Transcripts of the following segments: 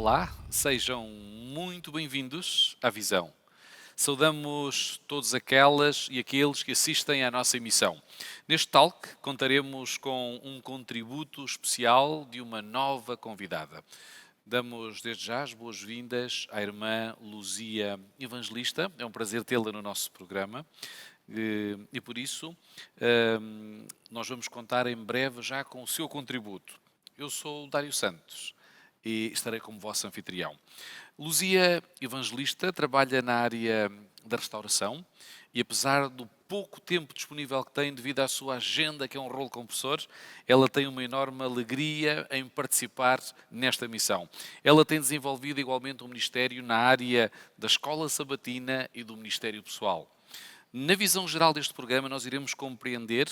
Olá, sejam muito bem-vindos à Visão. Saudamos todos aquelas e aqueles que assistem à nossa emissão. Neste talk contaremos com um contributo especial de uma nova convidada. Damos desde já as boas-vindas à irmã Luzia Evangelista. É um prazer tê-la no nosso programa. E por isso, nós vamos contar em breve já com o seu contributo. Eu sou o Dário Santos e estarei como vosso anfitrião. Luzia Evangelista trabalha na área da restauração e, apesar do pouco tempo disponível que tem devido à sua agenda, que é um rolo compressor, ela tem uma enorme alegria em participar nesta missão. Ela tem desenvolvido igualmente um ministério na área da escola sabatina e do ministério pessoal. Na visão geral deste programa, nós iremos compreender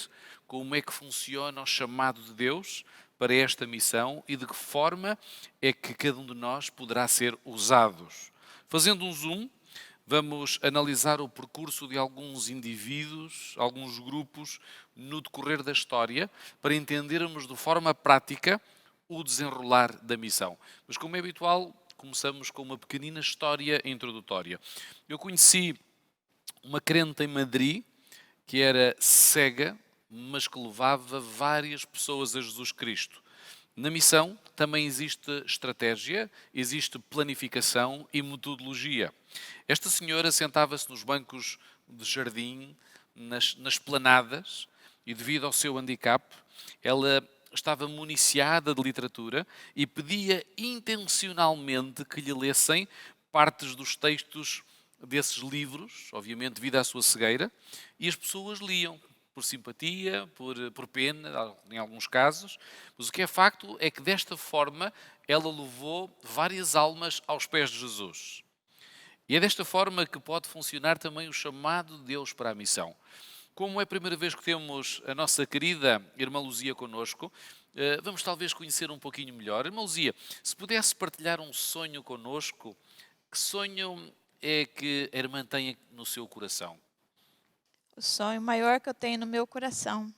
como é que funciona o chamado de Deus para esta missão e de que forma é que cada um de nós poderá ser usados. Fazendo um zoom, vamos analisar o percurso de alguns indivíduos, alguns grupos, no decorrer da história, para entendermos de forma prática o desenrolar da missão. Mas, como é habitual, começamos com uma pequenina história introdutória. Eu conheci uma crente em Madrid que era cega, mas que levava várias pessoas a Jesus Cristo. Na missão também existe estratégia, existe planificação e metodologia. Esta senhora sentava-se nos bancos de jardim, nas planadas, e devido ao seu handicap, ela estava municiada de literatura e pedia intencionalmente que lhe lessem partes dos textos desses livros, obviamente devido à sua cegueira, e as pessoas liam por simpatia, por pena, em alguns casos, mas o que é facto é que desta forma ela levou várias almas aos pés de Jesus. E é desta forma que pode funcionar também o chamado de Deus para a missão. Como é a primeira vez que temos a nossa querida irmã Luzia connosco, vamos talvez conhecer um pouquinho melhor. Irmã Luzia, se pudesse partilhar um sonho connosco, que sonho é que a irmã tem no seu coração? O sonho maior que eu tenho no meu coração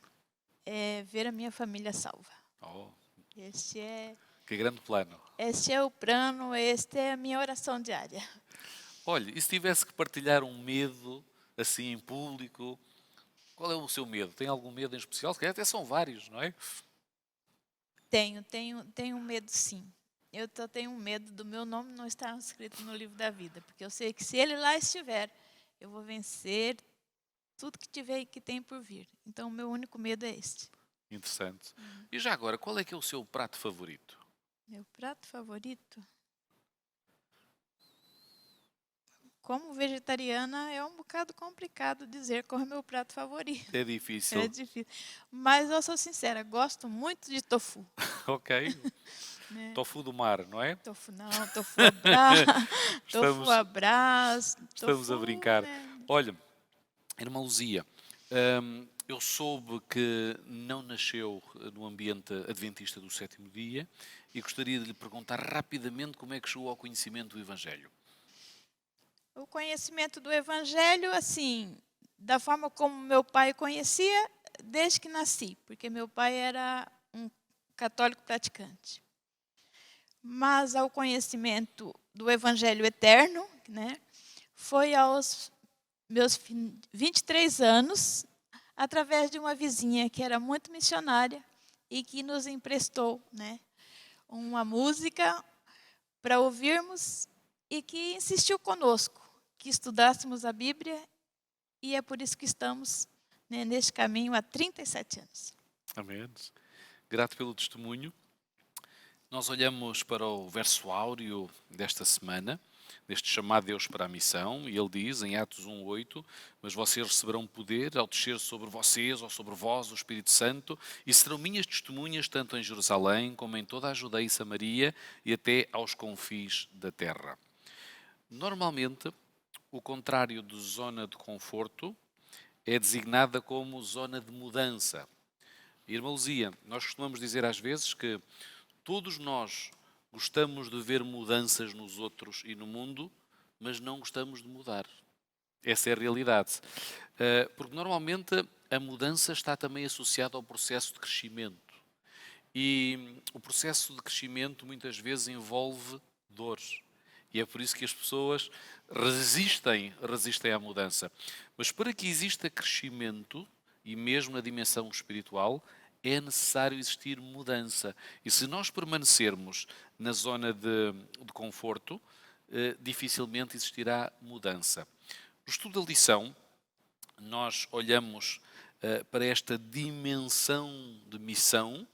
é ver a minha família salva. Oh, Este é, que grande plano. este é o plano, esta é a minha oração diária. Olha, e se tivesse que partilhar um medo, assim, em público, qual é o seu medo? Tem algum medo em especial? Se calhar até são vários, não é? Tenho medo, sim. Eu tenho medo do meu nome não estar escrito no livro da vida, porque eu sei que se ele lá estiver, eu vou vencer tudo que tiver e que tem por vir. Então, o meu único medo é este. Interessante. E já agora, qual é que é o seu prato favorito? Meu prato favorito? Como vegetariana, é um bocado complicado dizer qual é o meu prato favorito. É É difícil. difícil. Mas eu sou sincera, gosto muito de tofu. Ok. Né? Tofu do mar, não é? Tofu não, tofu à brás, tofu Estamos, à brás, estamos a tofu, brincar. né? Olha, irmã Luzia, eu soube que não nasceu no ambiente adventista do sétimo dia e gostaria de lhe perguntar rapidamente como é que chegou ao conhecimento do Evangelho. O conhecimento do evangelho, assim, da forma como meu pai conhecia desde que nasci, porque meu pai era um católico praticante. Mas ao conhecimento do evangelho eterno, né, foi aos meus 23 anos, através de uma vizinha que era muito missionária e que nos emprestou, né, uma música para ouvirmos e que insistiu conosco que estudássemos a Bíblia, e é por isso que estamos, né, neste caminho há 37 anos. Amém. Grato pelo testemunho. Nós olhamos para o verso áureo desta semana, deste chamado Deus para a missão, e ele diz em Atos 1:8: mas vocês receberão poder ao descer sobre vocês ou sobre vós o Espírito Santo, e serão minhas testemunhas tanto em Jerusalém como em toda a Judeia e Samaria e até aos confins da terra. Normalmente, o contrário de zona de conforto é designada como zona de mudança. Irmã Luzia, nós costumamos dizer às vezes que todos nós gostamos de ver mudanças nos outros e no mundo, mas não gostamos de mudar. Essa é a realidade. Porque normalmente a mudança está também associada ao processo de crescimento. E o processo de crescimento muitas vezes envolve dores. E é por isso que as pessoas resistem à mudança. Mas para que exista crescimento, e mesmo na dimensão espiritual, é necessário existir mudança. E se nós permanecermos na zona de conforto, dificilmente existirá mudança. No estudo da lição, nós olhamos para esta dimensão de missão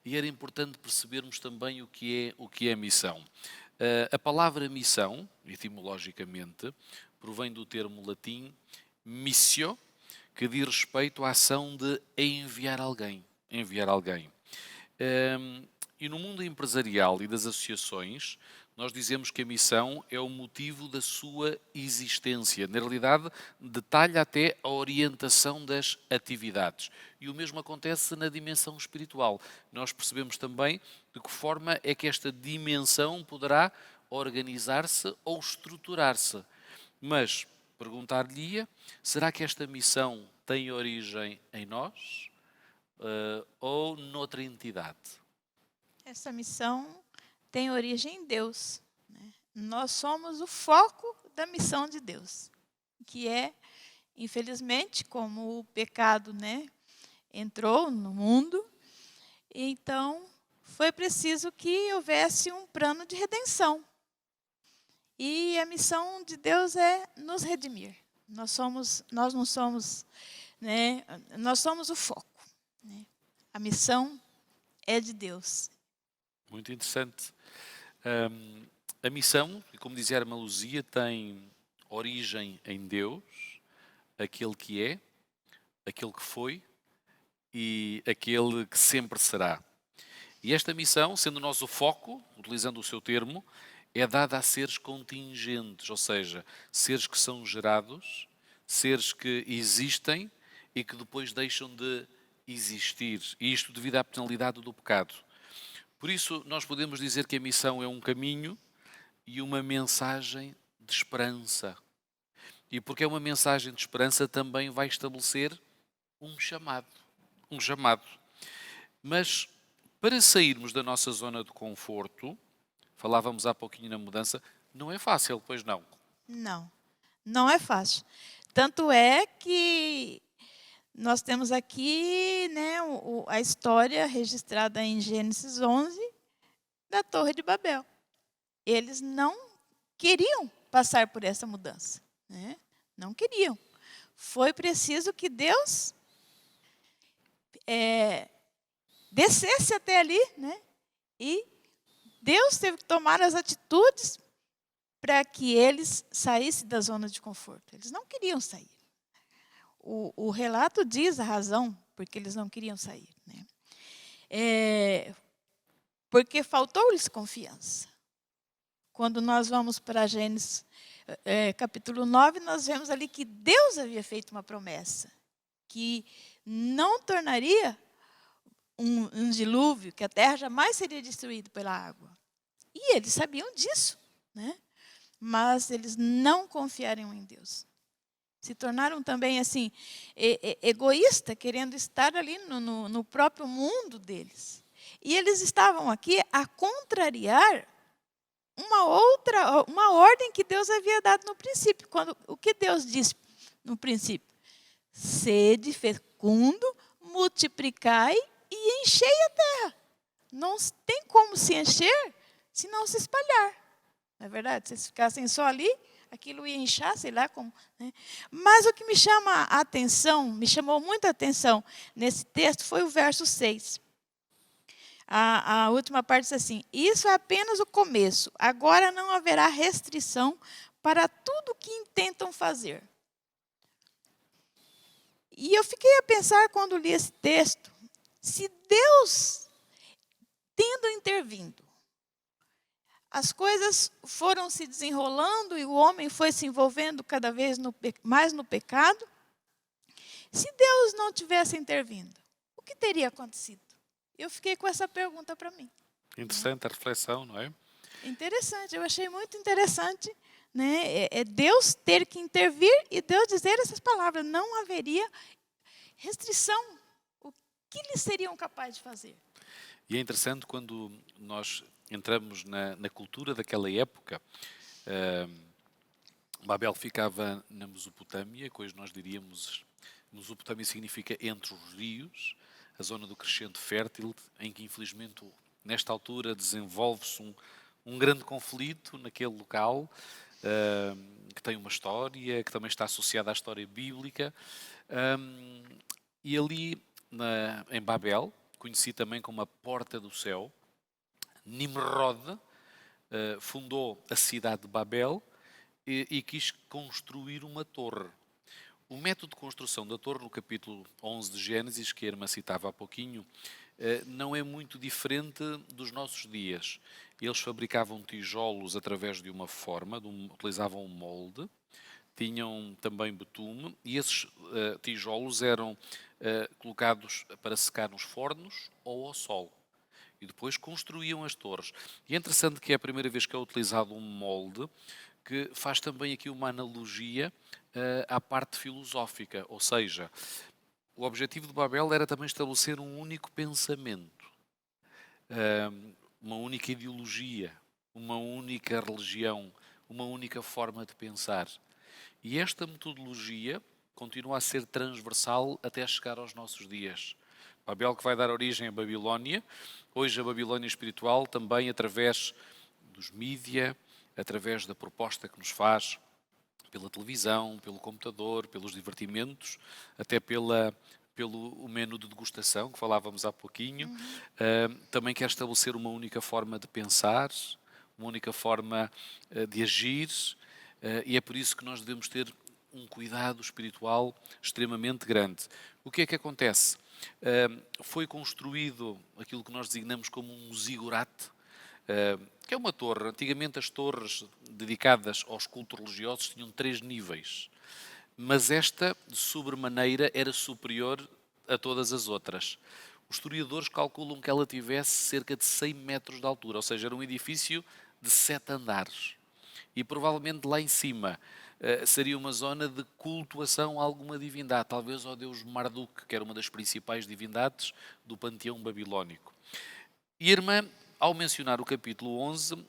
e era importante percebermos também o que é missão. A palavra missão, etimologicamente, provém do termo latim missio, que diz respeito à ação de enviar alguém. E no mundo empresarial e das associações, nós dizemos que a missão é o motivo da sua existência. Na realidade, detalha até a orientação das atividades. E o mesmo acontece na dimensão espiritual. Nós percebemos também de que forma é que esta dimensão poderá organizar-se ou estruturar-se. Mas perguntar-lhe-ia, será que esta missão tem origem em nós ou noutra entidade? Essa missão tem origem em Deus, né? Nós somos o foco da missão de Deus, que é, infelizmente, como o pecado, né, entrou no mundo, então foi preciso que houvesse um plano de redenção. E a missão de Deus é nos redimir. Nós não somos, né, nós somos o foco, né? A missão é de Deus. Muito interessante. A missão, como dizia a irmã Luzia, tem origem em Deus, aquele que é, aquele que foi e aquele que sempre será. E esta missão, sendo nós o foco, utilizando o seu termo, é dada a seres contingentes, ou seja, seres que são gerados, seres que existem e que depois deixam de existir. E isto devido à penalidade do pecado. Por isso, nós podemos dizer que a missão é um caminho e uma mensagem de esperança. E porque é uma mensagem de esperança, também vai estabelecer um chamado. Mas, para sairmos da nossa zona de conforto, falávamos há pouquinho na mudança, não é fácil, pois não? Não é fácil. Tanto é que nós temos aqui, né, a história registrada em Gênesis 11 da Torre de Babel. Eles não queriam passar por essa mudança, né? Não queriam. Foi preciso que Deus descesse até ali, né? E Deus teve que tomar as atitudes para que eles saíssem da zona de conforto. Eles não queriam sair. O relato diz a razão porque eles não queriam sair, né? Porque faltou-lhes confiança. Quando nós vamos para Gênesis capítulo 9, nós vemos ali que Deus havia feito uma promessa, que não tornaria um dilúvio, que a terra jamais seria destruída pela água. E eles sabiam disso, né? Mas eles não confiaram em Deus. Se tornaram também assim egoístas, querendo estar ali no próprio mundo deles. E eles estavam aqui a contrariar uma ordem que Deus havia dado no princípio. O que Deus disse no princípio? Sede fecundo, multiplicai e enchei a terra. Não tem como se encher se não se espalhar. Não é verdade? Se ficassem só ali, aquilo ia inchar, sei lá como, né? Mas o que me chamou muita atenção nesse texto foi o verso 6. A última parte diz assim: isso é apenas o começo, agora não haverá restrição para tudo o que intentam fazer. E eu fiquei a pensar quando li esse texto, se Deus, tendo intervindo, as coisas foram se desenrolando e o homem foi se envolvendo cada vez mais no pecado, se Deus não tivesse intervindo, o que teria acontecido? Eu fiquei com essa pergunta para mim. Interessante a reflexão, não é? Interessante, eu achei muito interessante, né? É Deus ter que intervir e Deus dizer essas palavras. Não haveria restrição. O que eles seriam capazes de fazer? E é interessante quando nós entramos na cultura daquela época. Babel ficava na Mesopotâmia, que hoje nós diríamos, Mesopotâmia significa entre os rios, a zona do crescente fértil, em que infelizmente nesta altura desenvolve-se um grande conflito naquele local, que tem uma história, que também está associada à história bíblica. E ali em Babel, conheci também como a Porta do Céu, Nimrod fundou a cidade de Babel e quis construir uma torre. O método de construção da torre, no capítulo 11 de Gênesis, que a irmã citava há pouquinho, não é muito diferente dos nossos dias. Eles fabricavam tijolos através de uma forma, utilizavam um molde, tinham também betume, e esses tijolos eram colocados para secar nos fornos ou ao sol. E depois construíam as torres. E é interessante que é a primeira vez que é utilizado um molde que faz também aqui uma analogia à parte filosófica, ou seja, o objetivo de Babel era também estabelecer um único pensamento, uma única ideologia, uma única religião, uma única forma de pensar. E esta metodologia continua a ser transversal até chegar aos nossos dias. Babel, que vai dar origem à Babilónia, hoje a Babilónia espiritual, também através dos mídia, através da proposta que nos faz pela televisão, pelo computador, pelos divertimentos, até pelo menu de degustação, que falávamos há pouquinho. Também quer estabelecer uma única forma de pensar, uma única forma de agir, e é por isso que nós devemos ter um cuidado espiritual extremamente grande. O que é que acontece? Foi construído aquilo que nós designamos como um zigurate, que é uma torre. Antigamente as torres dedicadas aos cultos religiosos tinham 3 níveis, mas esta, de sobremaneira, era superior a todas as outras. Os historiadores calculam que ela tivesse cerca de 100 metros de altura, ou seja, era um edifício de 7 andares. E provavelmente lá em cima seria uma zona de cultuação a alguma divindade, talvez ao deus Marduk, que era uma das principais divindades do panteão babilónico. E a irmã, ao mencionar o capítulo 11,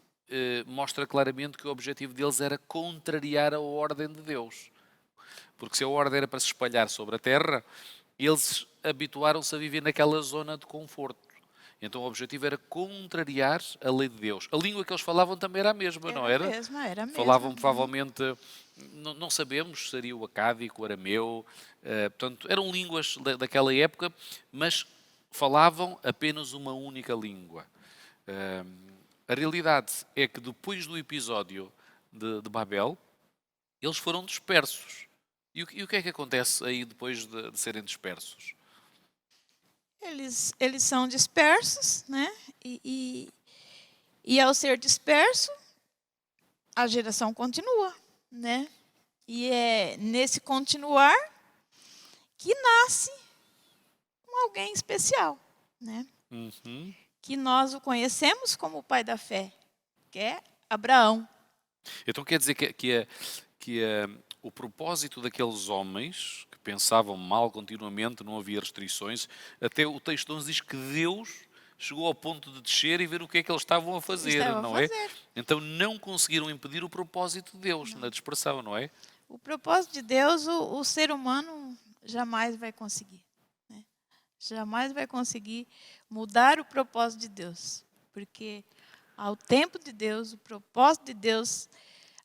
mostra claramente que o objetivo deles era contrariar a ordem de Deus. Porque se a ordem era para se espalhar sobre a terra, eles habituaram-se a viver naquela zona de conforto. Então o objetivo era contrariar a lei de Deus. A língua que eles falavam também era a mesma, não era? Era a mesma. Falavam provavelmente, não sabemos, seria o acádico, o arameu, portanto, eram línguas daquela época, mas falavam apenas uma única língua. A realidade é que depois do episódio de Babel, eles foram dispersos. E o que é que acontece aí depois de serem dispersos? Eles são dispersos, né? E ao ser disperso, a geração continua, né? E é nesse continuar que nasce alguém especial, né? Uhum. Que nós o conhecemos como o pai da fé, que é Abraão. Então quer dizer que o propósito daqueles homens que pensavam mal continuamente, não havia restrições, até o texto 11 diz que Deus chegou ao ponto de descer e ver o que é que eles estavam a fazer, não é? Então não conseguiram impedir o propósito de Deus na dispersão, não é? O propósito de Deus, o ser humano jamais vai conseguir. Né? Jamais vai conseguir mudar o propósito de Deus. Porque ao tempo de Deus, o propósito de Deus,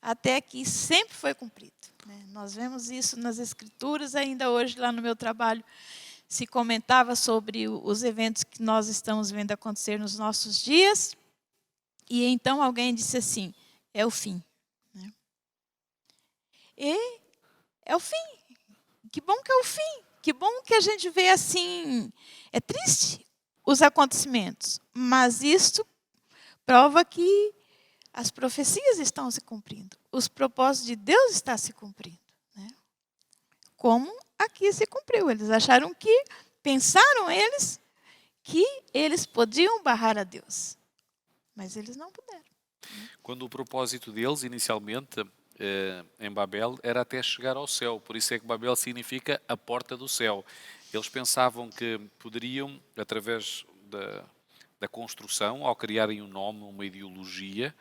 até aqui sempre foi cumprido. Né? Nós vemos isso nas Escrituras, ainda hoje lá no meu trabalho se comentava sobre os eventos que nós estamos vendo acontecer nos nossos dias. E então alguém disse assim, é o fim. Né? E é o fim. Que bom que é o fim. Que bom que a gente vê assim. É triste os acontecimentos, mas isto prova que as profecias estão se cumprindo. Os propósitos de Deus estão se cumprindo. Né? Como aqui se cumpriu. Eles acharam que, pensaram eles, que eles podiam barrar a Deus. Mas eles não puderam. Quando o propósito deles, inicialmente, em Babel, era até chegar ao céu. Por isso é que Babel significa a porta do céu. Eles pensavam que poderiam, através da construção, ao criarem um nome, uma ideologia,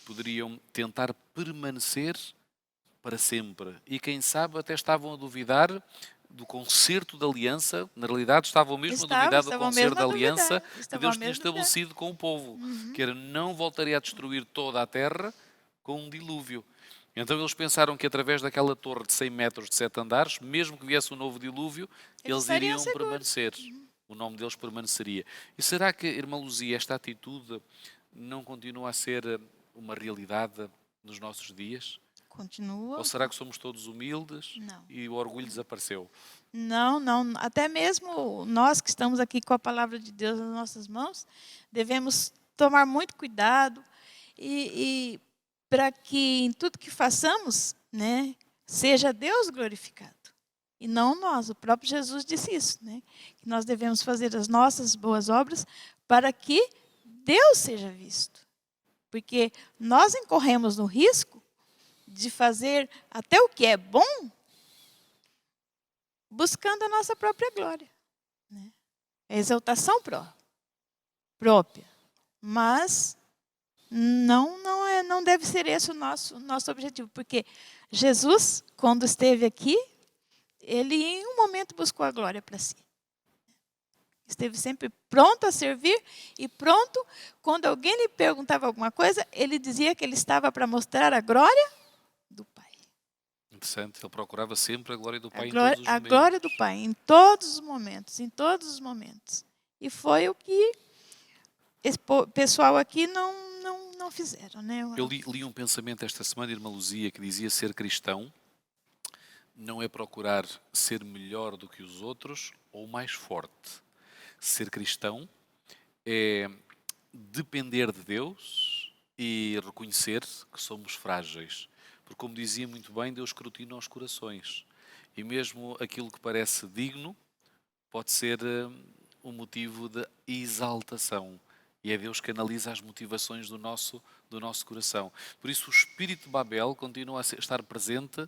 poderiam tentar permanecer para sempre. E quem sabe até estavam a duvidar do concerto de aliança, na realidade estavam mesmo a duvidar do Estavam concerto mesmo de a aliança duvidar. que Estavam Deus tinha mesmo a duvidar. estabelecido com o povo, que era não voltaria a destruir toda a terra com um dilúvio. Então eles pensaram que através daquela torre de 100 metros de 7 andares, mesmo que viesse um novo dilúvio, Eles eles estariam iriam seguros. permanecer. O nome deles permaneceria. E será que, irmã Luzia, esta atitude não continua a ser uma realidade nos nossos dias? Continua. Ou será que somos todos humildes Não. e o orgulho desapareceu? Não, não. Até mesmo nós que estamos aqui com a palavra de Deus nas nossas mãos, devemos tomar muito cuidado e para que em tudo que façamos, né, seja Deus glorificado. E não nós. O próprio Jesus disse isso, né? Que nós devemos fazer as nossas boas obras para que Deus seja visto. Porque nós incorremos no risco de fazer até o que é bom buscando a nossa própria glória, né? A exaltação própria. Mas não deve ser esse o nosso objetivo, porque Jesus, quando esteve aqui, ele em um momento buscou a glória para si. Esteve sempre pronto a servir e pronto, quando alguém lhe perguntava alguma coisa, ele dizia que ele estava para mostrar a glória do Pai. Interessante, ele procurava sempre a glória do Pai em todos os A momentos. glória do Pai, em todos os momentos, em todos os momentos. E foi o que esse pessoal aqui não fizeram, né? Eu li um pensamento esta semana, irmã Luzia, que dizia ser cristão não é procurar ser melhor do que os outros ou mais forte. Ser cristão é depender de Deus e reconhecer que somos frágeis. Porque, como dizia muito bem, Deus escrutina os corações. E mesmo aquilo que parece digno pode ser um motivo de exaltação. E é Deus que analisa as motivações do nosso coração. Por isso, o espírito de Babel continua a estar presente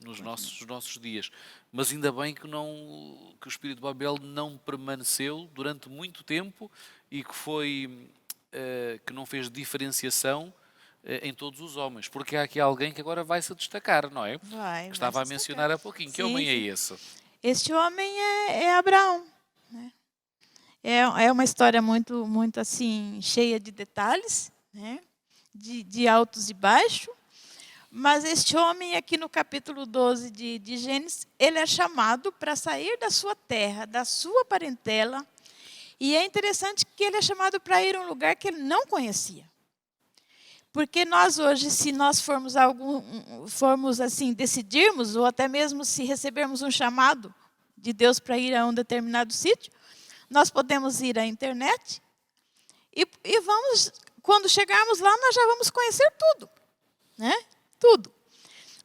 nos nossos dias. Mas ainda bem que o espírito de Babel não permaneceu durante muito tempo e que não fez diferenciação em todos os homens. Porque há aqui alguém que agora vai se destacar, não é? Vai Estava a se mencionar destacar. há pouquinho. Que Sim, homem é sim. esse? Este homem é Abraão, né? É uma história muito, muito assim, cheia de detalhes, né? De altos e baixos. Mas este homem, aqui no capítulo 12 de Gênesis, ele é chamado para sair da sua terra, da sua parentela. E é interessante que ele é chamado para ir a um lugar que ele não conhecia. Porque nós hoje, se nós formos assim, decidirmos, ou até mesmo se recebermos um chamado de Deus para ir a um determinado sítio, nós podemos ir à internet e vamos, quando chegarmos lá, nós já vamos conhecer tudo, né? Tudo.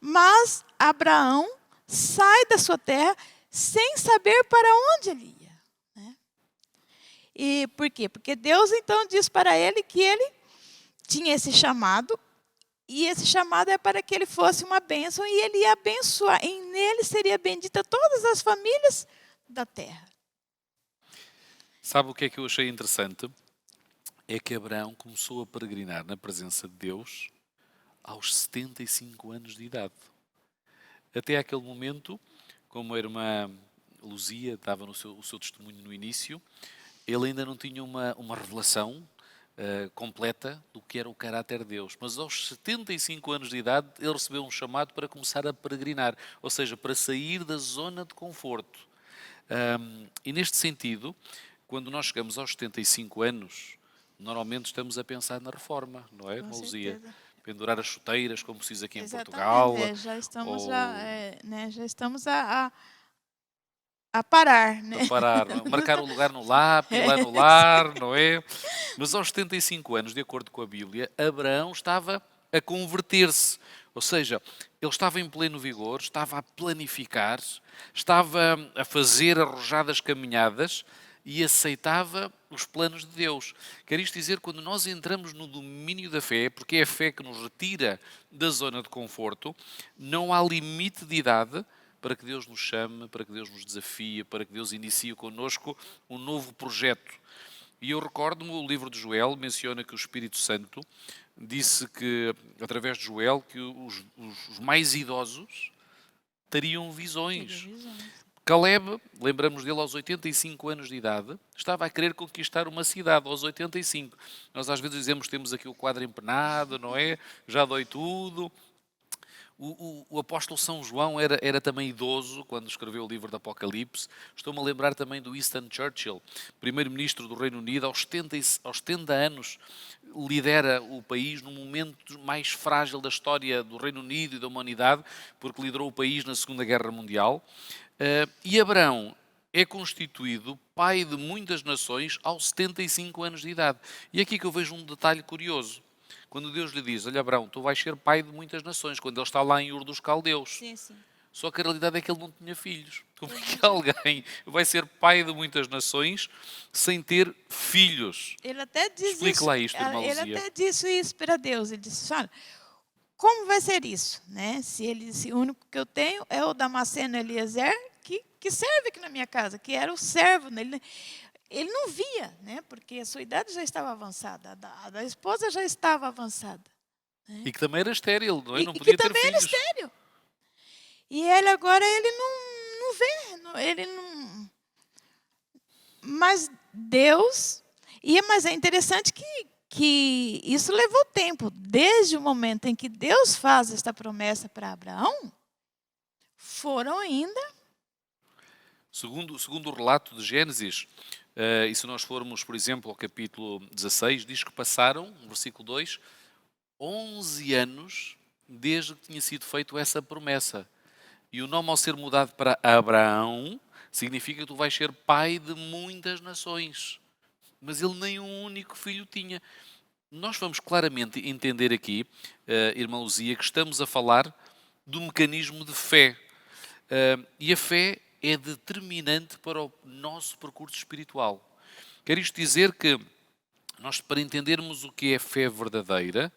Mas Abraão sai da sua terra sem saber para onde ele ia, né? E por quê? Porque Deus então diz para ele que ele tinha esse chamado, e esse chamado é para que ele fosse uma bênção, e ele ia abençoar, e nele seria bendita todas as famílias da terra. Sabe o que é que eu achei interessante? É que Abraão começou a peregrinar na presença de Deus aos 75 anos de idade. Até aquele momento, como a irmã Luzia dava o seu testemunho no início, ele ainda não tinha uma revelação completa do que era o caráter de Deus. Mas aos 75 anos de idade, ele recebeu um chamado para começar a peregrinar, ou seja, para sair da zona de conforto. E neste sentido, quando nós chegamos aos 75 anos, normalmente estamos a pensar na reforma, não é, irmã Luzia? Pendurar as chuteiras, como se diz aqui em Portugal. Já estamos, já estamos a parar, né? A parar, não é? Marcar o lugar no lápis, lá no lar, não é? Mas aos 75 anos, de acordo com a Bíblia, Abraão estava a converter-se. Ou seja, ele estava em pleno vigor, estava a planificar, estava a fazer arrojadas caminhadas e aceitava os planos de Deus. Quer isto dizer, quando nós entramos no domínio da fé, porque é a fé que nos retira da zona de conforto, não há limite de idade para que Deus nos chame, para que Deus nos desafie, para que Deus inicie connosco um novo projeto. E eu recordo-me, o livro de Joel menciona que o Espírito Santo disse que, através de Joel, que os mais idosos teriam visões. Caleb, lembramos dele aos 85 anos de idade, estava a querer conquistar uma cidade aos 85. Nós às vezes dizemos que temos aqui o quadro empenado, não é? Já dói tudo. O apóstolo São João era também idoso quando escreveu o livro do Apocalipse. Estou-me a lembrar também do Winston Churchill, primeiro-ministro do Reino Unido, aos 70 anos, lidera o país num momento mais frágil da história do Reino Unido e da humanidade, porque liderou o país na Segunda Guerra Mundial. E Abraão é constituído pai de muitas nações aos 75 anos de idade. E aqui que eu vejo um detalhe curioso. Quando Deus lhe diz, olha Abraão, tu vais ser pai de muitas nações, quando ele está lá em Ur dos Caldeus. Sim, sim. Só que a realidade é que ele não tinha filhos. Como é que alguém vai ser pai de muitas nações sem ter filhos? Ele até diz Explique isso, lá isto, irmã ele Luzia. até disse isso para Deus. Ele disse, olha, como vai ser isso? Né? Se o único que eu tenho é o Damasceno Eliezer, que serve aqui na minha casa, que era o servo. Ele não via, né? Porque a sua idade já estava avançada, a da esposa já estava avançada. Né? E que também era estéril, não é? E Não que podia ter também era filhos. estéril. E ele agora, ele não vê, ele não... Mas Deus... Mas é interessante que isso levou tempo. Desde o momento em que Deus faz esta promessa para Abraão, foram ainda... Segundo o relato de Gênesis, e se nós formos, por exemplo, ao capítulo 16, diz que passaram, no versículo 2, 11 anos desde que tinha sido feita essa promessa. E o nome, ao ser mudado para Abraão, significa que tu vais ser pai de muitas nações. Mas ele nem um único filho tinha. Nós vamos claramente entender aqui, irmã Luzia, que estamos a falar do mecanismo de fé. E a fé é determinante para o nosso percurso espiritual. Quer isto dizer que nós, para entendermos o que é fé verdadeira,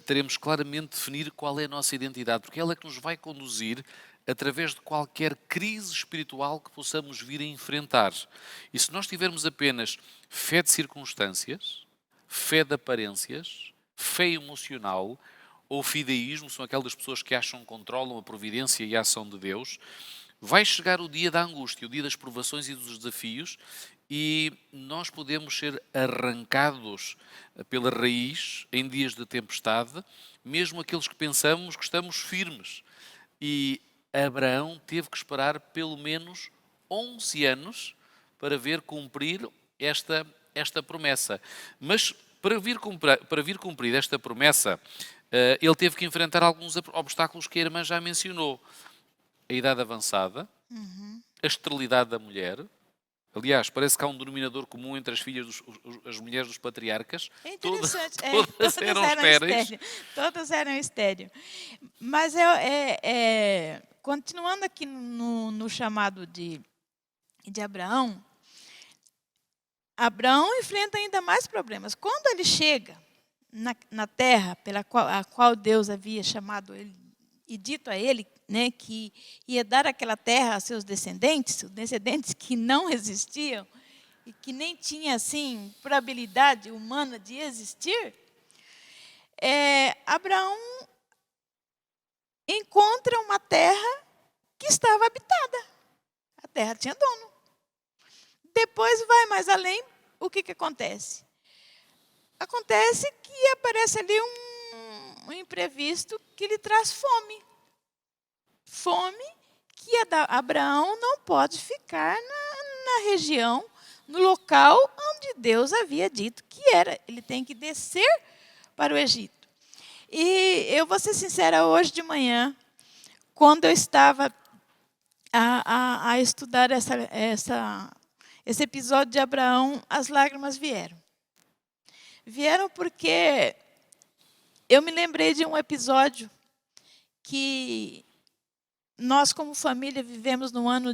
teremos claramente de definir qual é a nossa identidade, porque ela é que nos vai conduzir através de qualquer crise espiritual que possamos vir a enfrentar. E se nós tivermos apenas fé de circunstâncias, fé de aparências, fé emocional ou fideísmo, são aquelas pessoas que acham que controlam a providência e a ação de Deus, vai chegar o dia da angústia, o dia das provações e dos desafios, e nós podemos ser arrancados pela raiz em dias de tempestade, mesmo aqueles que pensamos que estamos firmes. E Abraão teve que esperar pelo menos 11 anos para ver cumprir esta promessa. Mas para vir cumprir esta promessa, ele teve que enfrentar alguns obstáculos que a irmã já mencionou. A idade avançada, a esterilidade da mulher. Aliás, parece que há um denominador comum entre as filhas, as mulheres dos patriarcas. É interessante. Todas eram estéreis. Todas eram estéreis. Mas continuando aqui no chamado de Abraão, Abraão enfrenta ainda mais problemas. Quando ele chega na terra a qual Deus havia chamado ele e dito a ele, né, que ia dar aquela terra a seus descendentes, os descendentes que não existiam e que nem tinham assim probabilidade humana de existir, Abraão encontra uma terra que estava habitada. A terra tinha dono. Depois vai mais além, o que acontece? Acontece que aparece ali um imprevisto que lhe traz fome. Fome que Abraão não pode ficar na região, no local onde Deus havia dito que era. Ele tem que descer para o Egito. E eu vou ser sincera, hoje de manhã, quando eu estava a estudar esse episódio de Abraão, as lágrimas vieram. Vieram porque eu me lembrei de um episódio que nós, como família, vivemos no ano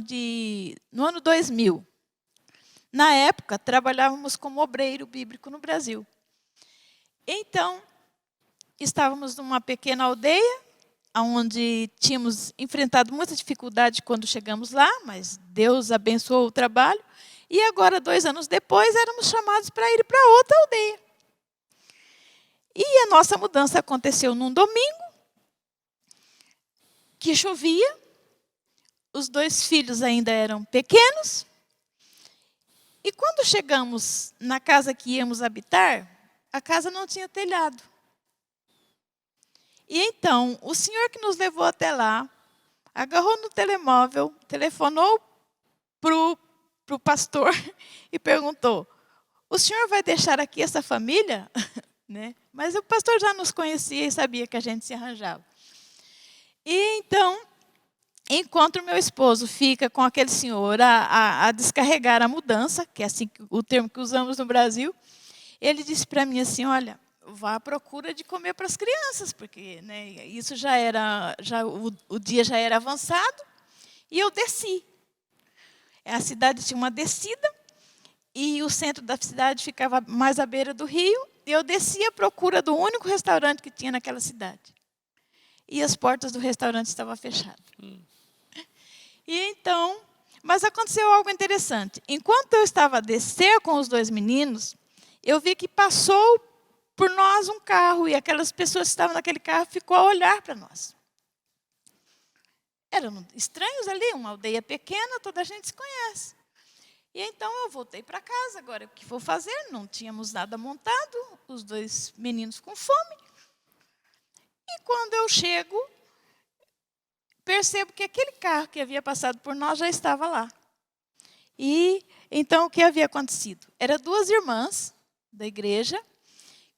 2000. Na época, trabalhávamos como obreiro bíblico no Brasil. Então, estávamos numa pequena aldeia, onde tínhamos enfrentado muita dificuldade quando chegamos lá, mas Deus abençoou o trabalho. E agora, 2 anos depois, éramos chamados para ir para outra aldeia. E a nossa mudança aconteceu num domingo, que chovia, os 2 filhos ainda eram pequenos. E quando chegamos na casa que íamos habitar, a casa não tinha telhado. E então, o senhor que nos levou até lá, agarrou no telemóvel, telefonou para o pastor e perguntou: o senhor vai deixar aqui essa família? Né? Mas o pastor já nos conhecia e sabia que a gente se arranjava. E então, enquanto o meu esposo fica com aquele senhor a descarregar a mudança, que é assim o termo que usamos no Brasil, ele disse para mim assim: olha, vá à procura de comer para as crianças, porque, né, isso o dia já era avançado, e eu desci. A cidade tinha uma descida, e o centro da cidade ficava mais à beira do rio, e eu desci à procura do único restaurante que tinha naquela cidade. E as portas do restaurante estavam fechadas. E então, mas aconteceu algo interessante. Enquanto eu estava a descer com os 2 meninos, eu vi que passou por nós um carro, e aquelas pessoas que estavam naquele carro ficou a olhar para nós. Eram estranhos ali, uma aldeia pequena, toda a gente se conhece. E então eu voltei para casa. Agora, o que vou fazer? Não tínhamos nada montado, os 2 meninos com fome. E quando eu chego, percebo que aquele carro que havia passado por nós já estava lá. E então o que havia acontecido? Eram 2 irmãs da igreja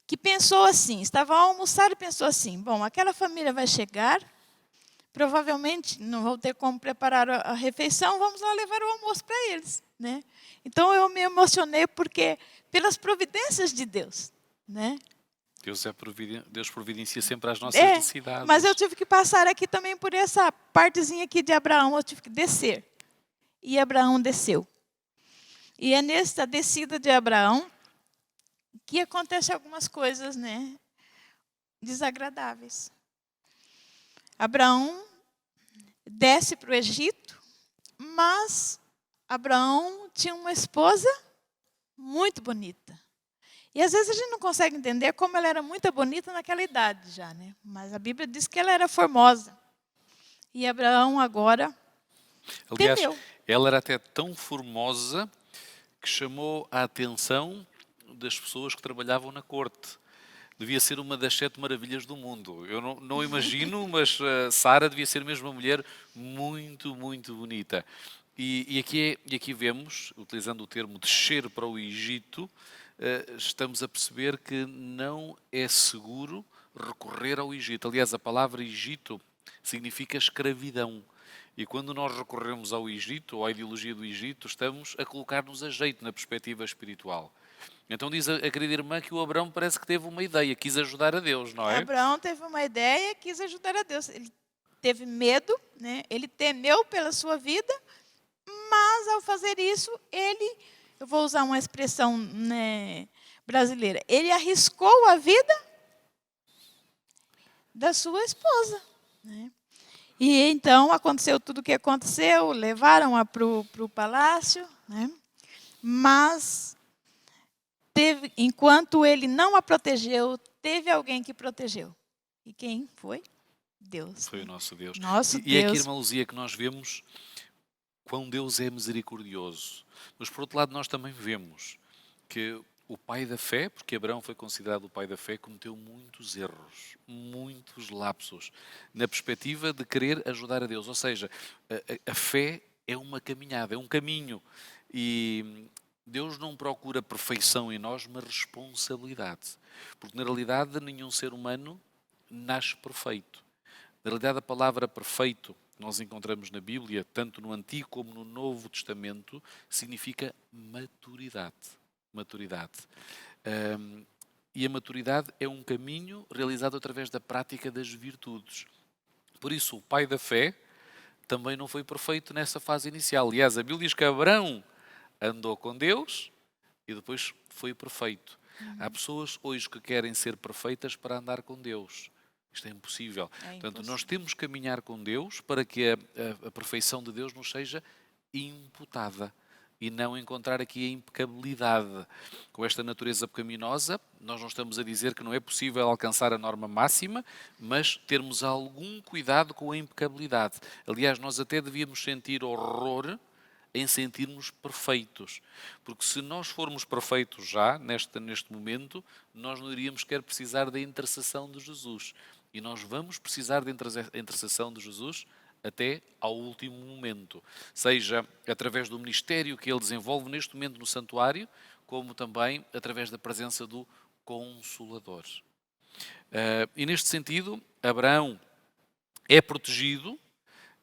que pensou assim, estavam a almoçar e pensou assim: bom, aquela família vai chegar, provavelmente não vão ter como preparar a refeição, vamos lá levar o almoço para eles, né? Então eu me emocionei porque pelas providências de Deus, né? Deus providencia sempre as nossas É, necessidades. mas eu tive que passar aqui também por essa partezinha aqui de Abraão, eu tive que descer. E Abraão desceu. E é nesta descida de Abraão que acontecem algumas coisas, né, desagradáveis. Abraão desce para o Egito, mas Abraão tinha uma esposa muito bonita. E às vezes a gente não consegue entender como ela era muito bonita naquela idade já, né? Mas a Bíblia diz que ela era formosa. E Abraão agora Aliás, temeu. ela era até tão formosa que chamou a atenção das pessoas que trabalhavam na corte. Devia ser uma das 7 maravilhas do mundo. Eu não imagino, mas Sara devia ser mesmo uma mulher muito, muito bonita. E aqui vemos, utilizando o termo descer para o Egito, estamos a perceber que não é seguro recorrer ao Egito. Aliás, a palavra Egito significa escravidão. E quando nós recorremos ao Egito, ou à ideologia do Egito, estamos a colocar-nos a jeito na perspectiva espiritual. Então diz a querida irmã que o Abraão parece que teve uma ideia, quis ajudar a Deus, não é? Abraão teve uma ideia, quis ajudar a Deus. Ele teve medo, né? Ele temeu pela sua vida, mas ao fazer isso, eu vou usar uma expressão, né, brasileira, ele arriscou a vida da sua esposa, né? E então aconteceu tudo o que aconteceu, levaram-a para o palácio, né? Mas enquanto ele não a protegeu, teve alguém que protegeu. E quem foi? Deus. Foi o nosso Deus. Nosso E é aqui, Deus. irmã Luzia, que nós vemos quão Deus é misericordioso. Mas, por outro lado, nós também vemos que o pai da fé, porque Abraão foi considerado o pai da fé, cometeu muitos erros, muitos lapsos, na perspectiva de querer ajudar a Deus. Ou seja, a fé é uma caminhada, é um caminho. E Deus não procura perfeição em nós, mas responsabilidade. Porque, na realidade, nenhum ser humano nasce perfeito. Na realidade, a palavra perfeito que nós encontramos na Bíblia, tanto no Antigo como no Novo Testamento, significa maturidade. Maturidade. E a maturidade é um caminho realizado através da prática das virtudes. Por isso, o pai da fé também não foi perfeito nessa fase inicial. Aliás, a Bíblia diz que Abraão andou com Deus e depois foi perfeito. Há pessoas hoje que querem ser perfeitas para andar com Deus. Isto é impossível. Portanto, nós temos que caminhar com Deus para que a perfeição de Deus nos seja imputada. e não encontrar aqui a impecabilidade. Com esta natureza pecaminosa, nós não estamos a dizer que não é possível alcançar a norma máxima, mas termos algum cuidado com a impecabilidade. Aliás, nós até devíamos sentir horror em sentirmos perfeitos. Porque se nós formos perfeitos já, neste momento, nós não iríamos querer precisar da intercessão de Jesus. E nós vamos precisar da intercessão de Jesus até ao último momento. Seja através do ministério que ele desenvolve neste momento no santuário, como também através da presença do Consolador. E neste sentido, Abraão é protegido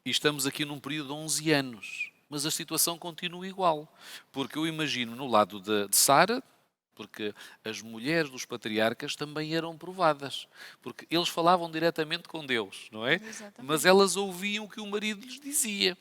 e estamos aqui num período de 11 anos. Mas a situação continua igual. Porque eu imagino no lado de Sara, porque as mulheres dos patriarcas também eram provadas. Porque eles falavam diretamente com Deus, não é? Exatamente. Mas elas ouviam o que o marido lhes dizia.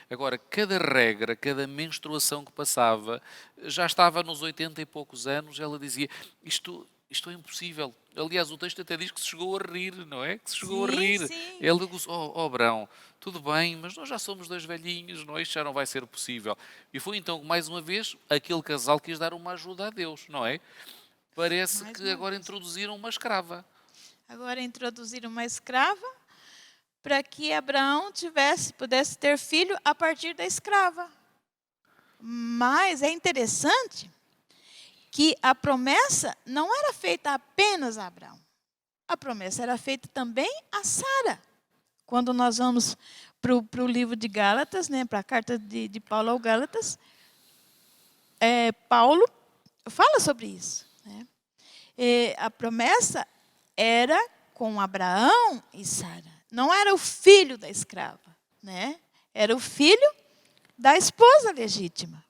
Agora, cada regra, cada menstruação que passava, já estava nos 80 e poucos anos, ela dizia, isto é impossível. Aliás, o texto até diz que se chegou a rir, não é? Que se chegou a rir. Sim. Ele disse, Abraão, tudo bem, mas nós já somos dois velhinhos, não é? Isto já não vai ser possível. E foi então, mais uma vez, aquele casal quis dar uma ajuda a Deus, não é? Parece Mais que uma agora vez. introduziram uma escrava. Agora introduziram uma escrava para que Abraão pudesse ter filho a partir da escrava. Mas é interessante que a promessa não era feita apenas a Abraão. A promessa era feita também a Sara. Quando nós vamos para o livro de Gálatas, né, para a carta de Paulo ao Gálatas, Paulo fala sobre isso. Né? A promessa era com Abraão e Sara. Não era o filho da escrava, né? Era o filho da esposa legítima.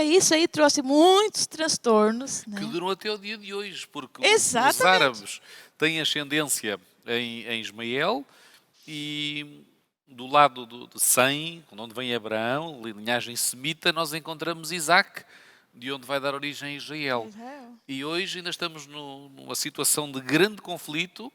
Isso aí trouxe muitos transtornos. Né? Que duram até o dia de hoje, porque Exatamente. os árabes têm ascendência em Ismael e do lado de Sem, onde vem Abraão, linhagem semita, nós encontramos Isaac, de onde vai dar origem a Israel. E hoje ainda estamos numa situação de grande conflito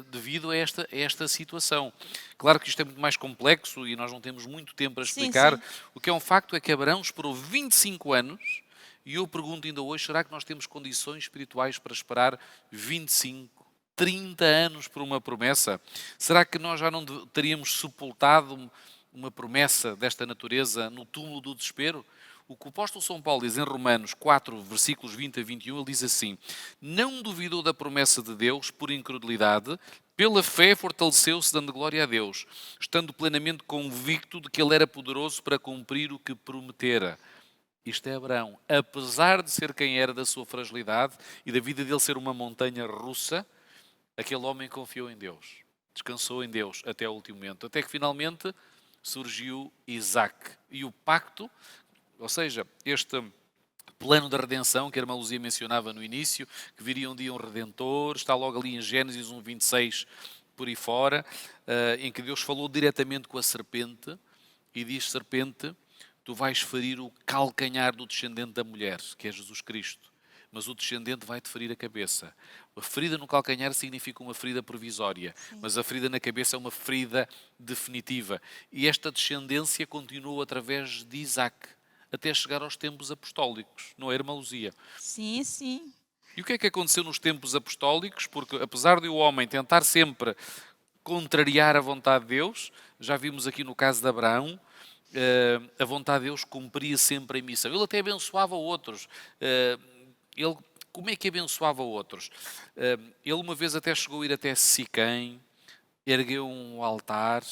devido a esta situação. Claro que isto é muito mais complexo e nós não temos muito tempo para explicar. Sim. O que é um facto é que Abraão esperou 25 anos e eu pergunto ainda hoje, será que nós temos condições espirituais para esperar 25, 30 anos por uma promessa? Será que nós já não teríamos sepultado uma promessa desta natureza no túmulo do desespero? O que o apóstolo São Paulo diz em Romanos 4, versículos 20 a 21, ele diz assim: não duvidou da promessa de Deus por incredulidade, pela fé fortaleceu-se dando glória a Deus, estando plenamente convicto de que ele era poderoso para cumprir o que prometera. Isto é Abraão. Apesar de ser quem era, da sua fragilidade e da vida dele ser uma montanha russa, aquele homem confiou em Deus, descansou em Deus até o último momento, até que finalmente surgiu Isaac. E o pacto, ou seja, este plano da redenção que a irmã Luzia mencionava no início, que viria um dia um Redentor, está logo ali em Gênesis 1:26 por aí fora, em que Deus falou diretamente com a serpente e diz: serpente, tu vais ferir o calcanhar do descendente da mulher, que é Jesus Cristo, mas o descendente vai-te ferir a cabeça. A ferida no calcanhar significa uma ferida provisória, sim, mas a ferida na cabeça é uma ferida definitiva. E esta descendência continuou através de Isaac, até chegar aos tempos apostólicos, não é, irmã Luzia? Sim, sim. E o que é que aconteceu nos tempos apostólicos? Porque apesar de o homem tentar sempre contrariar a vontade de Deus, já vimos aqui no caso de Abraão, a vontade de Deus cumpria sempre a missão. Ele até abençoava outros. Como é que abençoava outros? Ele uma vez até chegou a ir até Siquém, ergueu um altar,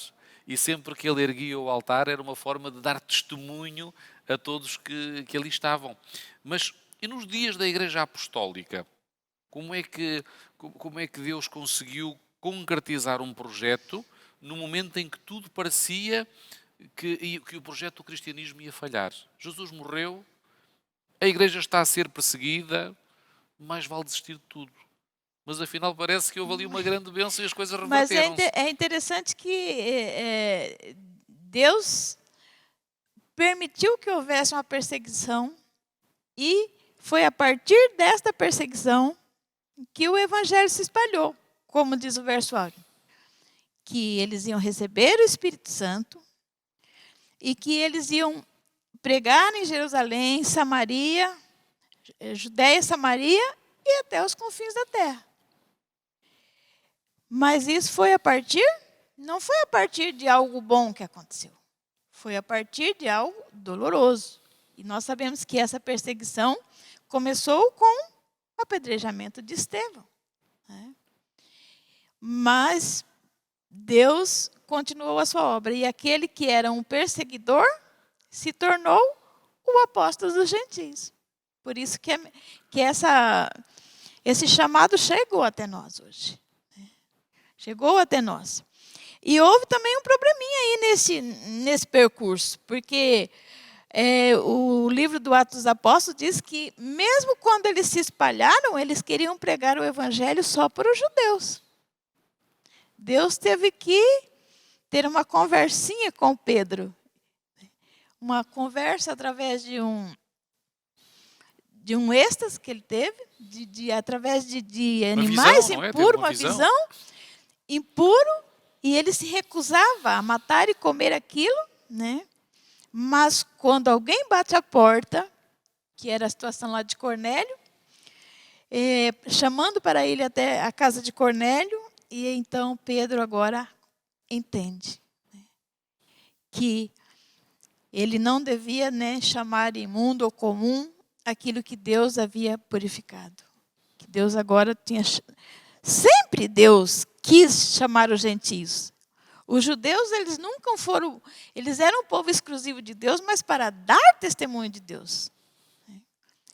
e sempre que ele erguia o altar era uma forma de dar testemunho a todos que ali estavam. Mas e nos dias da Igreja Apostólica, como é que Deus conseguiu concretizar um projeto no momento em que tudo parecia que o projeto do cristianismo ia falhar? Jesus morreu, a Igreja está a ser perseguida, mais vale desistir de tudo. Mas afinal parece que houve ali uma grande bênção e as coisas reverteram-se. Mas é interessante que Deus permitiu que houvesse uma perseguição e foi a partir desta perseguição que o evangelho se espalhou, como diz o verso áureo, que eles iam receber o Espírito Santo e que eles iam pregar em Jerusalém, Samaria, Judéia, Samaria e até os confins da terra. Mas isso foi não foi a partir de algo bom que aconteceu. Foi a partir de algo doloroso. E nós sabemos que essa perseguição começou com o apedrejamento de Estevão, né? Mas Deus continuou a sua obra. E aquele que era um perseguidor se tornou o apóstolo dos gentios. Por isso que esse chamado chegou até nós hoje. Chegou até nós. E houve também um probleminha aí nesse percurso, porque o livro do Atos dos Apóstolos diz que, mesmo quando eles se espalharam, eles queriam pregar o evangelho só para os judeus. Deus teve que ter uma conversinha com Pedro. Uma conversa através de um êxtase que ele teve, através de animais impuros, uma visão impuro, e ele se recusava a matar e comer aquilo, né? Mas quando alguém bate a porta, que era a situação lá de Cornélio, chamando para ele até a casa de Cornélio, e então Pedro agora entende, né, que ele não devia, né, chamar imundo ou comum aquilo que Deus havia purificado. Que Deus agora tinha... Sempre Deus quis chamar os gentios. Os judeus, eles nunca foram... Eles eram um povo exclusivo de Deus, mas para dar testemunho de Deus.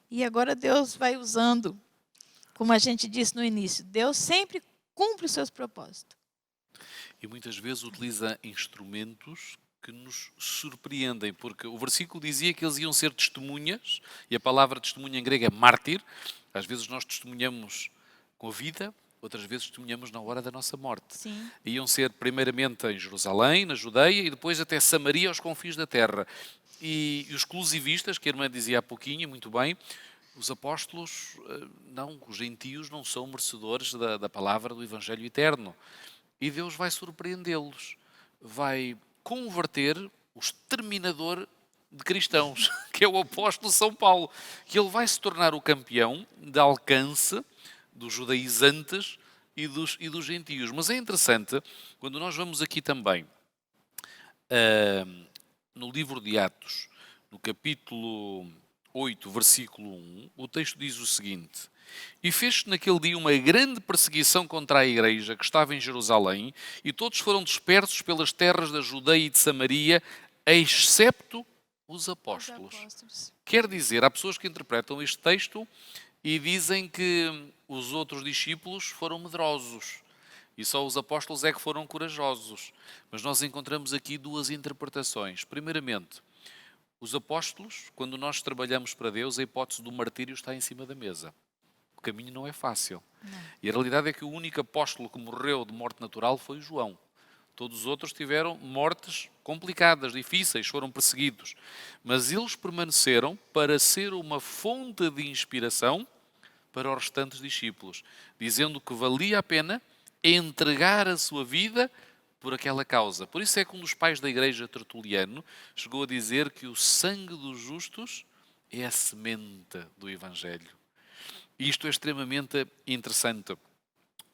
E agora Deus vai usando, como a gente disse no início, Deus sempre cumpre os seus propósitos. E muitas vezes utiliza instrumentos que nos surpreendem, porque o versículo dizia que eles iam ser testemunhas, e a palavra testemunha em grego é mártir. Às vezes nós testemunhamos com a vida, outras vezes testemunhamos na hora da nossa morte. Sim. Iam ser primeiramente em Jerusalém, na Judeia, e depois até Samaria, aos confins da terra. E os exclusivistas, que a irmã dizia há pouquinho, muito bem, os apóstolos, não, os gentios não são merecedores da palavra do Evangelho eterno. E Deus vai surpreendê-los, vai converter o exterminador de cristãos, que é o apóstolo São Paulo, que ele vai se tornar o campeão de alcance dos judaizantes e dos gentios. Mas é interessante, quando nós vamos aqui também, no livro de Atos, no capítulo 8, versículo 1, o texto diz o seguinte: e fez-se naquele dia uma grande perseguição contra a igreja que estava em Jerusalém, e todos foram dispersos pelas terras da Judeia e de Samaria, excepto os apóstolos. Quer dizer, há pessoas que interpretam este texto e dizem que os outros discípulos foram medrosos e só os apóstolos é que foram corajosos. Mas nós encontramos aqui duas interpretações. Primeiramente, os apóstolos, quando nós trabalhamos para Deus, a hipótese do martírio está em cima da mesa. O caminho não é fácil. Não. E a realidade é que o único apóstolo que morreu de morte natural foi João. Todos os outros tiveram mortes complicadas, difíceis, foram perseguidos. Mas eles permaneceram para ser uma fonte de inspiração para os restantes discípulos, dizendo que valia a pena entregar a sua vida por aquela causa. Por isso é que um dos pais da igreja, Tertuliano, chegou a dizer que o sangue dos justos é a semente do Evangelho. E isto é extremamente interessante.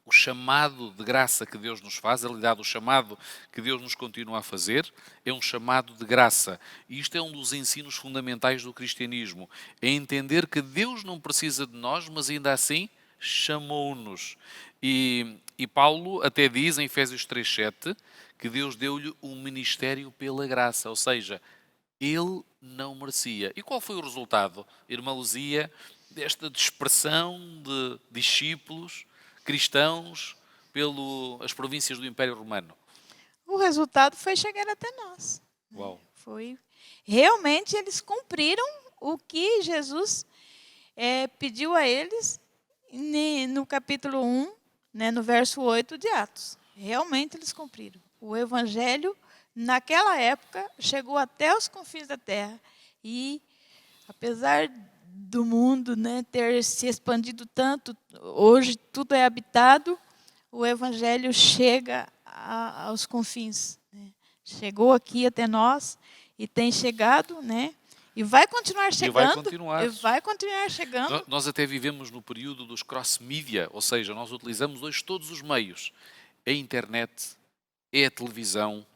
O chamado de graça que Deus nos faz, a realidade, o chamado que Deus nos continua a fazer, é um chamado de graça. E isto é um dos ensinos fundamentais do cristianismo. É entender que Deus não precisa de nós, mas ainda assim chamou-nos. E Paulo até diz em Efésios 3,7 que Deus deu-lhe um ministério pela graça, ou seja, ele não merecia. E qual foi o resultado, irmã Luzia, desta dispersão de discípulos cristãos pelas províncias do Império Romano? O resultado foi chegar até nós. Uau. Realmente eles cumpriram o que Jesus pediu a eles no capítulo 1, né, no verso 8 de Atos. Realmente eles cumpriram. O Evangelho, naquela época, chegou até os confins da terra. E, apesar do mundo, né, ter se expandido tanto, hoje tudo é habitado, o Evangelho chega aos confins, né? Chegou aqui até nós e tem chegado, né? E vai continuar chegando. vai continuar. E vai continuar chegando. Nós até vivemos no período dos cross-media, ou seja, nós utilizamos hoje todos os meios. É a internet, é a televisão,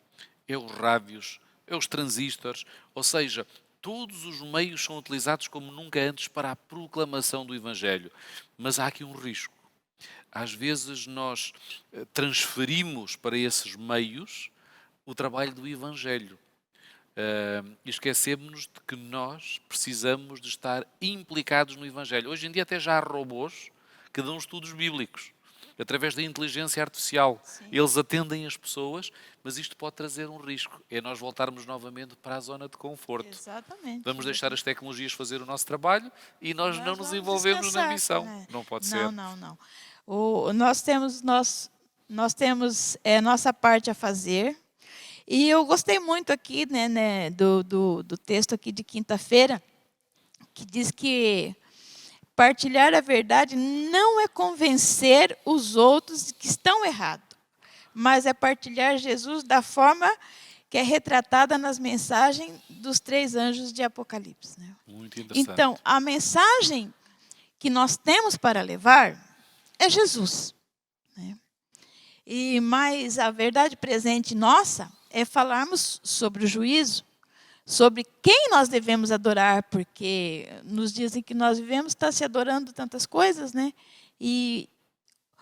é os rádios, é os transistores, ou seja, todos os meios são utilizados como nunca antes para a proclamação do Evangelho. Mas há aqui um risco. Às vezes nós transferimos para esses meios o trabalho do Evangelho. E esquecemos-nos de que nós precisamos de estar implicados no Evangelho. Hoje em dia até já há robôs que dão estudos bíblicos, através da inteligência artificial. Sim. Eles atendem as pessoas, mas isto pode trazer um risco. É nós voltarmos novamente para a zona de conforto. Exatamente. Vamos deixar as tecnologias fazer o nosso trabalho e nós não nos vamos envolvemos na descansar, missão. né? Não pode ser. Não. Nós temos nossa parte a fazer. E eu gostei muito aqui, né, do texto aqui de quinta-feira, que diz que partilhar a verdade não é convencer os outros de que estão errados, mas é partilhar Jesus da forma que é retratada nas mensagens dos 3 anjos de Apocalipse. Né? Muito interessante. Então, a mensagem que nós temos para levar é Jesus. Né? Mas a verdade presente nossa é falarmos sobre o juízo, sobre quem nós devemos adorar, porque nos dias em que nós vivemos está se adorando tantas coisas, né? E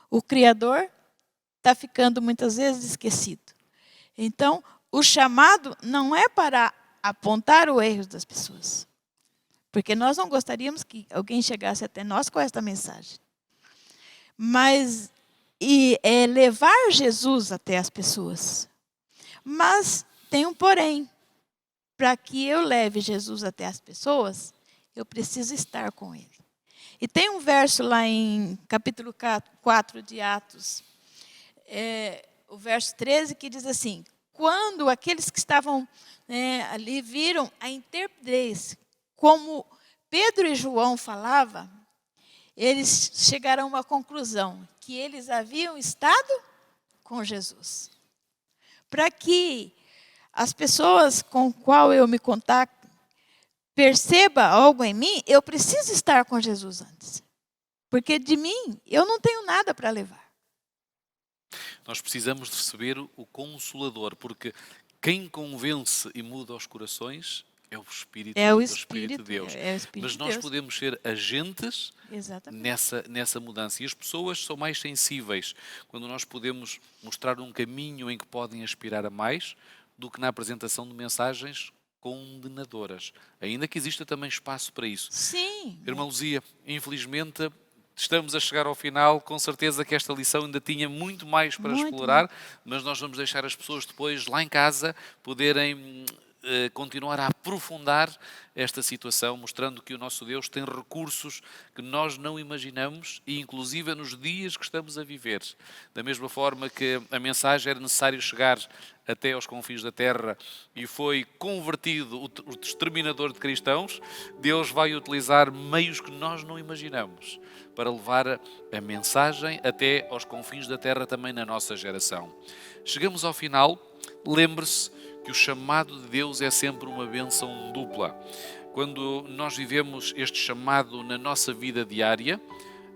o Criador está ficando muitas vezes esquecido. Então, o chamado não é para apontar o erro das pessoas, porque nós não gostaríamos que alguém chegasse até nós com esta mensagem. Mas é levar Jesus até as pessoas. Mas tem um porém. Para que eu leve Jesus até as pessoas, eu preciso estar com Ele. E tem um verso lá em capítulo 4 de Atos, o verso 13, que diz assim: quando aqueles que estavam ali viram a intrepidez, como Pedro e João falavam, eles chegaram a uma conclusão, que eles haviam estado com Jesus. Para que as pessoas com qual eu me contacto percebam algo em mim, eu preciso estar com Jesus antes. Porque de mim, eu não tenho nada para levar. Nós precisamos de receber o Consolador, porque quem convence e muda os corações é o Espírito, Espírito de Deus. Mas nós podemos ser agentes nessa mudança. E as pessoas são mais sensíveis quando nós podemos mostrar um caminho em que podem aspirar a mais do que na apresentação de mensagens condenadoras. Ainda que exista também espaço para isso. Sim. Irmã Luzia, infelizmente estamos a chegar ao final. Com certeza que esta lição ainda tinha muito mais para explorar, mas nós vamos deixar as pessoas depois lá em casa poderem continuar a aprofundar esta situação, mostrando que o nosso Deus tem recursos que nós não imaginamos e inclusive nos dias que estamos a viver. Da mesma forma que a mensagem era necessário chegar até aos confins da terra e foi convertido o exterminador de cristãos, Deus vai utilizar meios que nós não imaginamos para levar a mensagem até aos confins da terra também na nossa geração. Chegamos ao final, lembre-se que o chamado de Deus é sempre uma bênção dupla. Quando nós vivemos este chamado na nossa vida diária,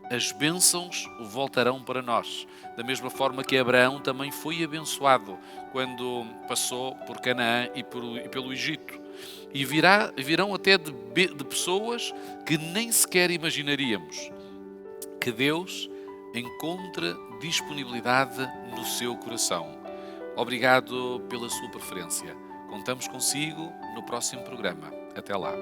as bênçãos voltarão para nós. Da mesma forma que Abraão também foi abençoado quando passou por Canaã e pelo Egito. E virão até de pessoas que nem sequer imaginaríamos. Que Deus encontre disponibilidade no seu coração. Obrigado pela sua preferência. Contamos consigo no próximo programa. Até lá.